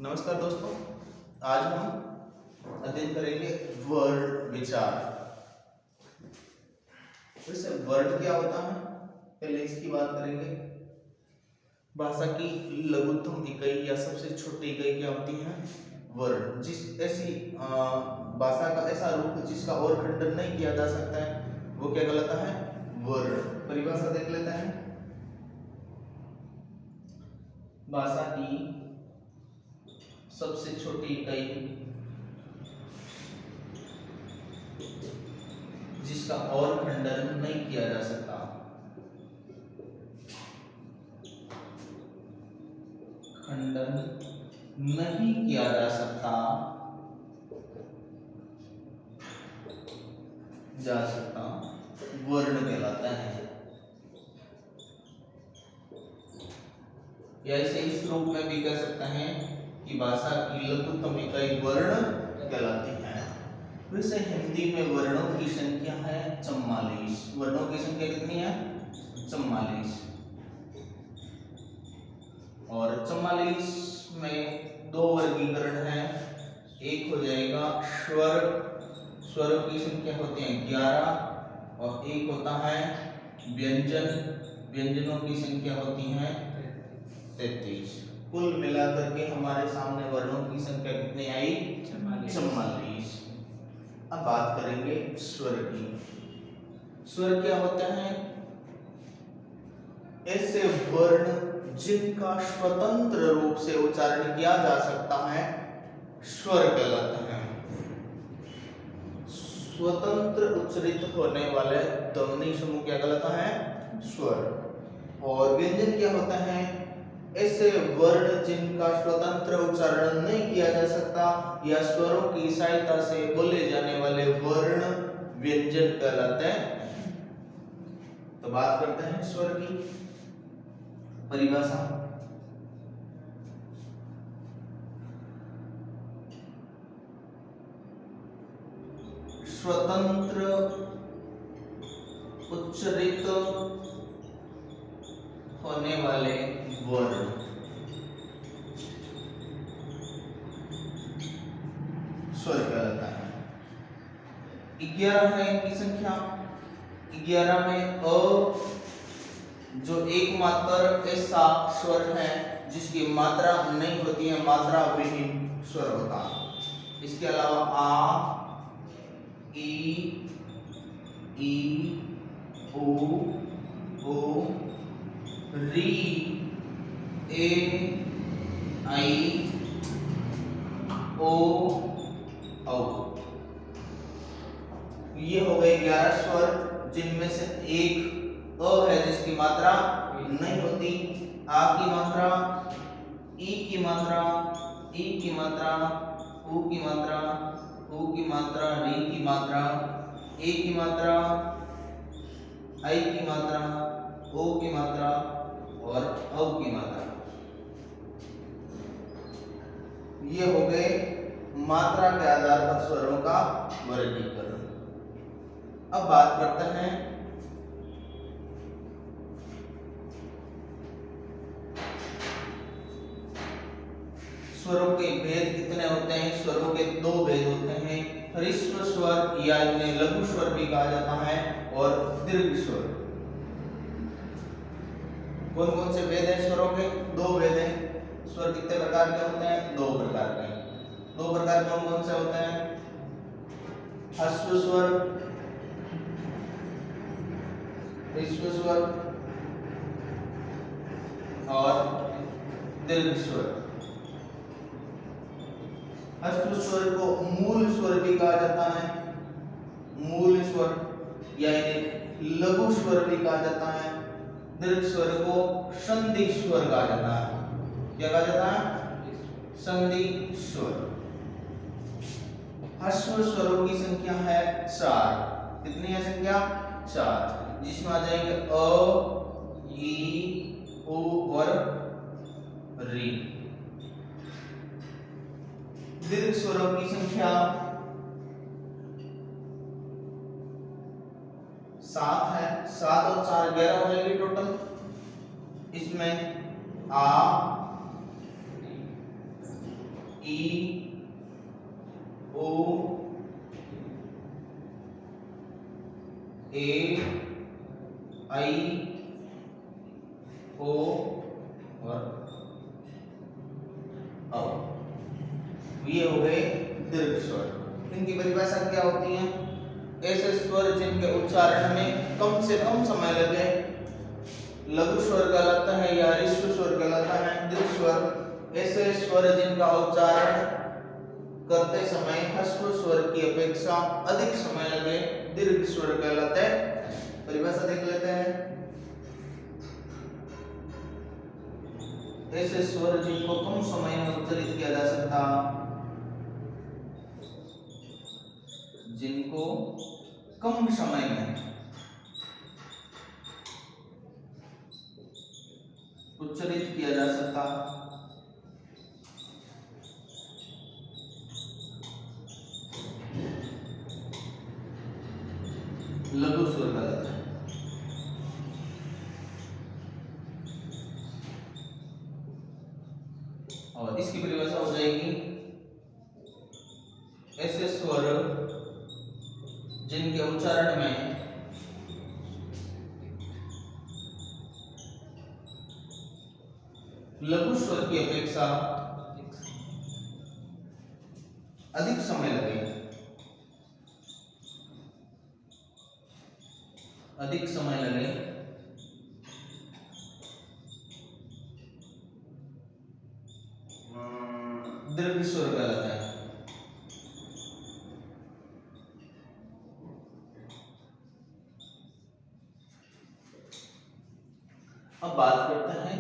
नमस्कार दोस्तों, आज हम अध्ययन करेंगे वर्ड विचार। वैसे वर्ड क्या होता है, पहले इसकी बात करेंगे। भाषा की लघुत्तम इकाई या सबसे छोटी इकाई क्या होती है? वर्ड। जिस ऐसी भाषा का ऐसा रूप जिसका और खंडन नहीं किया जा सकता है, वो क्या कहलाता है? वर्ड। परिभाषा देख लेते हैं। भाषा की सबसे छोटी इकाई जिसका और खंडन नहीं किया जा सकता, खंडन नहीं किया जा सकता, वर्ण कहलाता है। या इसे इस रूप में भी कह सकते हैं कि भाषा की लघुत्तम इकाई वर्ण कहलाती है। वैसे हिंदी में वर्णों की संख्या है 44। वर्णों की संख्या कितनी है? 44। और 44 में दो वर्गीकरण है। एक हो जाएगा स्वर, स्वरों की संख्या होती है 11, और एक होता है व्यंजन, व्यंजनों की संख्या होती है 33। कुल मिलाकर के हमारे सामने वर्णों की संख्या कितनी आई? 44। अब बात करेंगे स्वर की। स्वर क्या होता है? ऐसे वर्ण जिनका स्वतंत्र रूप से उच्चारण किया जा सकता है, स्वर कहलाता है। स्वतंत्र उच्चारित होने वाले ध्वनि समूह क्या कहलाता है? स्वर। और व्यंजन क्या होता है? ऐसे वर्ण जिनका स्वतंत्र उच्चारण नहीं किया जा सकता या स्वरों की सहायता से बोले जाने वाले वर्ण व्यंजन कहलाते हैं। तो बात करते हैं स्वर की परिभाषा। स्वतंत्र उच्चारित होने वाले वर्ण स्वर कहलाता है। 11 है इनकी संख्या। 11 में अ जो एकमात्र ऐसा स्वर है जिसकी मात्रा नहीं होती है, मात्रा विहीन स्वर होता है। इसके अलावा आ, ई, ओ, री, ए, आई, ओ, औ। ये हो गए 11 स्वर, जिनमें से एक अ है जिसकी मात्रा नहीं होती। आ की मात्रा, ई की मात्रा, ई की मात्रा, ऊ की मात्रा, ऊ की मात्रा, री की मात्रा, ए की मात्रा, आई की मात्रा, ओ की मात्रा और औ की मात्रा। ये हो गए मात्रा के आधार पर स्वरों का वर्गीकरण। अब बात करते हैं स्वरों के भेद कितने होते हैं। स्वरों के दो भेद होते हैं, ह्रस्व स्वर या इन्हें लघु स्वर भी कहा जाता है, और दीर्घ स्वर। कौन कौन से भेद हैं स्वरों के? दो भेद हैं। स्वर कितने प्रकार के होते हैं? दो प्रकार के। दो प्रकार कौन कौन से होते हैं? ह्रस्व स्वर, ह्रस्व स्वर और दीर्घ स्वर। ह्रस्व स्वर को मूल स्वर भी कहा जाता है, मूल स्वर, या इन्हें लघु स्वर भी कहा जाता है। दीर्घ स्वर को संधि स्वर कहा जाता है। क्या कहा जाता है? संधि स्वर। ह्रस्व स्वरों की संख्या है 4। कितनी है संख्या? 4, जिसमें आ जाएंगे अ, ई, ओ और री। दीर्घ स्वरों की संख्या 7 है। 7 और 4 11 हो जाएगी टोटल। इसमें आ, ई ओ ए आई ओ और औ। ये हो गए दीर्घ स्वर। इनकी परिभाषा क्या होती है? ऐसे स्वर जिनके उच्चारण में कम से कम समय लगे लघु स्वर कहलाता है या ह्रस्व स्वर कहलाता है। दीर्घ स्वर ऐसे स्वर जिनका उच्चारण करते समय ह्रस्व स्वर की अपेक्षा अधिक समय लगे दीर्घ स्वर कहलाते हैं। परिभाषा देख लेते हैं। ऐसे स्वर जिनको कम समय में उच्चारित किया जा सकता, जिनको कम समय में उच्चारित किया जा सकता लघु स्वर कहलाता है। और इसकी परिभाषा हो जाएगी ऐसे स्वर जिनके उच्चारण में लघु स्वर की अपेक्षा अधिक समय लगे, अधिक समय लगे दीर्घ स्वर कहलाता है। अब बात करते हैं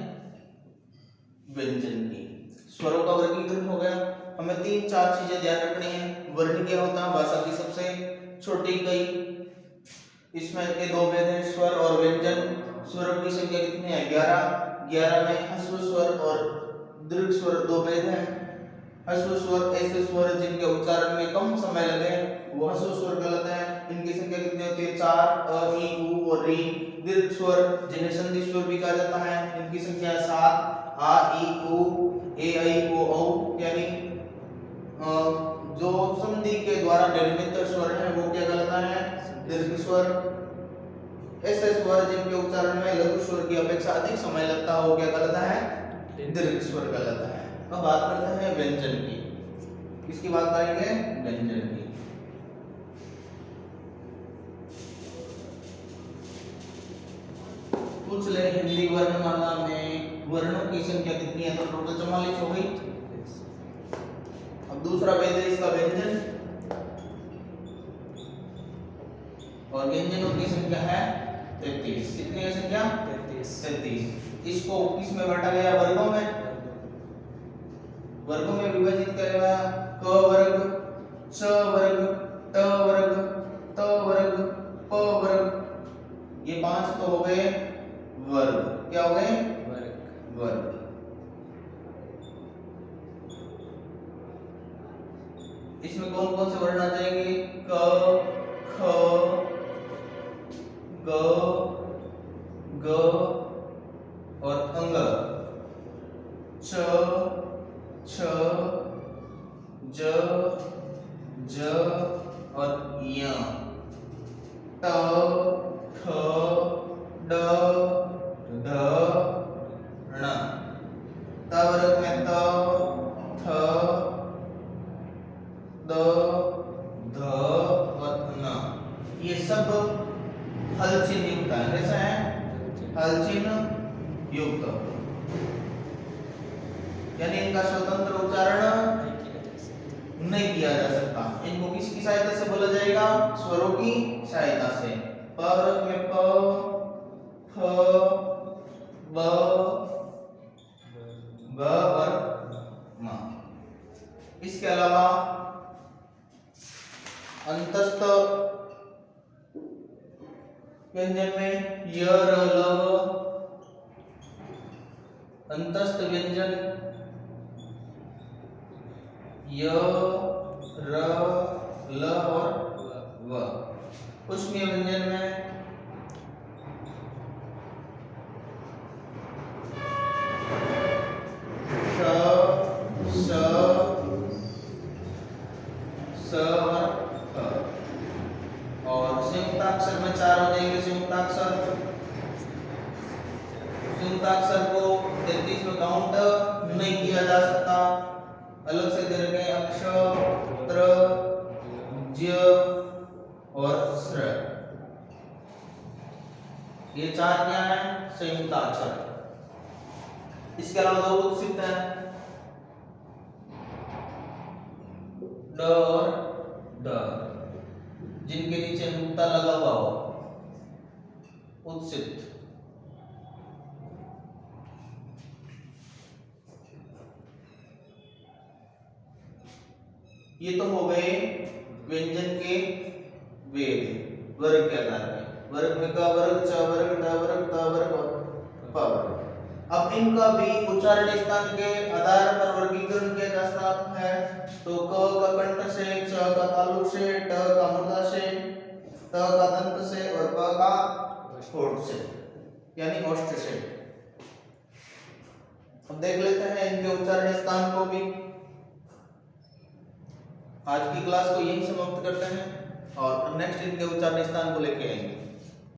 व्यंजन की। स्वरों का वर्गीकरण हो गया। हमें 3-4 चीजें ध्यान रखनी है। वर्ण क्या होता है? भाषा की सबसे छोटी इकाई। इसमें के 2 भेद हैं, स्वर और व्यंजन। स्वरों की संख्या कितनी है? 11। 11 में ह्रस्व स्वर और दीर्घ स्वर 2 भेद हैं। ह्रस्व स्वर ऐसे स्वर जिनके उच्चारण में कम समय लगे वो ह्रस्व स्वर कहलाते हैं। इनकी संख्या कितनी होती है? 4 अ ई उ और री। दीर्घ स्वर जिन्हें संधि स्वर भी कहा जाता है, इनकी संख्या 7 आ ई उ ए आई ओ औ। यानी जो संधि के द्वारा निर्मित स्वर है वो क्या कहलाता है? दीर्घ स्वर। ऐसे स्वर जिनके उच्चारण में लघु स्वर की अपेक्षा अधिक समय लगता हो क्या कहलाता है? दीर्घ स्वर कहलाता है। अब बात करते हैं व्यंजन की। किसकी बात करेंगे? व्यंजन की। पूछ ले हिंदी वर्णमाला में वर्णों की संख्या कितनी है? तो टोटल 44 हो गई। अब दूसरा भेद है इसका व्यंजन, और व्यंजनों की संख्या है 33। कितनी है संख्या? 33। इसको किसमें बांटा गया? वर्गों में। वर्गों में विभाजित किया गया। क वर्ग, च वर्ग, ट वर्ग, त वर्ग, प वर्ग। ये 5 तो हो गए वर्ग। क्या हो गए? वर्ग। इसमें कौन कौन से वर्ण आ जाएंगे? क, ख, ग, ग और अंग। च, छ, ज, ज और य। ट, ठ, ड, ढ, ण। त वर्ग में त, थ, द, ध और न। ये सब हल चिन्ह युक्त है। कैसा है? हल चिन्ह युक्त, यानी इनका स्वतंत्र उच्चारण नहीं किया जा सकता। इनको किसकी सहायता से बोला जाएगा? स्वरों की सहायता से। प वर्ग में प, फ, ब, ग और म। इसके अलावा अंतस्थ व्यंजन में य, र, ल, अंतस्थ व्यंजन य, र, ल और व। पुष्पीय व्यंजन में श, स, जा सकता, अलग से दे रखे अक्ष, त्र, ज्य और स्र। ये चार क्या है? संयुक्ताक्षर। इसके अलावा दो उत्सित हैं, ड और ड, जिनके नीचे नुक्ता लगा हुआ हो, उत्सित। ये तो हो गए व्यंजन के वेद वर्ग के आधार पे, वर्ग में का वर्ग, च वर्ग, ट वर्ग, त वर्ग और प वर्ग। अब इनका भी उच्चारण स्थान के आधार पर वर्गीकरण किया जा सकता है। तो क का कंठ से, च का तालु से, ट का मूर्धा से, त का दंत से और प का होठ से, यानी ओष्ठ से। अब देख लेते हैं इनके उच्चारण स्थान को भी। आज की क्लास को यहीं समाप्त करते हैं और नेक्स्ट इनके उच्चारण स्थान को लेके आएंगे।